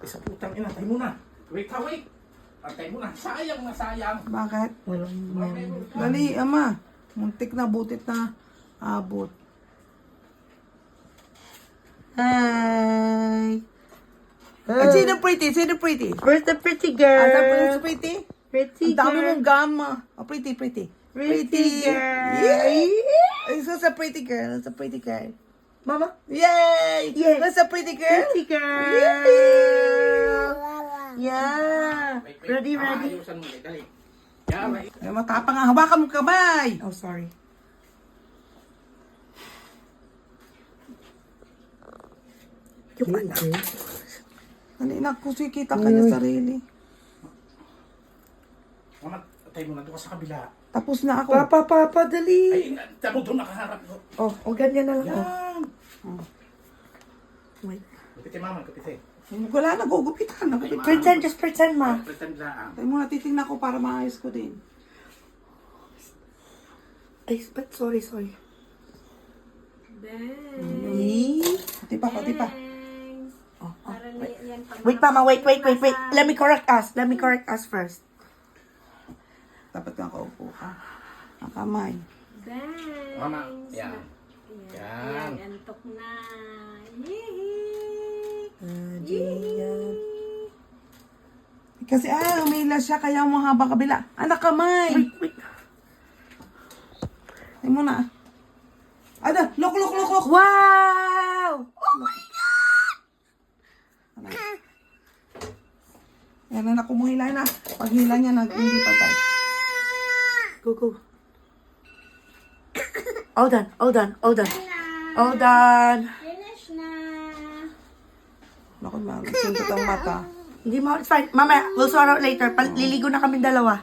Sa putang ina, tayo muna. Wait. Patay mo na. Sayang na sayang. Bakit? Walang Dali, ama. Muntik na, butit na abot. Hi! At sino pretty? Sino pretty? Where's the pretty girl? Asa pa pretty? Pretty Ang dami girl. mong gama. Oh, pretty. Pretty Yay! girl. It's a pretty girl. It's a pretty girl. Mama? Yay! Yes. That's a pretty girl. Pretty girl. Yeah. Ready? Ayusan mo. Dali. Yeah, right. Ay, matapang nga. Hawakan mo kamay. Oh, sorry. Yung anak. Kanina ko kita kanya sarili. Mama, patay mo na. Doon ka sa kabila. Tapos na ako. Papa, dali. Ay, tamo doon nakaharap. Oh, ganyan na lang. Oh. Yan. Wait. Kapite mama, kapite. Wala, nagugupitan. Just pretend, ma. Pretend lang. Tayo muna, titignan ko para maayos ko din. Ay, but sorry. Konti pa. Oh. Wait, mama, wait. Let me correct us first. Dapat kang kaupo ka. Ang kamay. Mama, yan. Yan. Antok na. Kasi umila siya kaya mahaba kabila. Anak kamay. Wait. Tayo muna. Ada, look. Wow! Yan na kumuhila na. Pag hila niya, hindi patay. Go. All done. Finish na. Naku, suntot ang mata. Hindi mo, it's fine. Mama, we'll sort out later. Liligo na kami dalawa.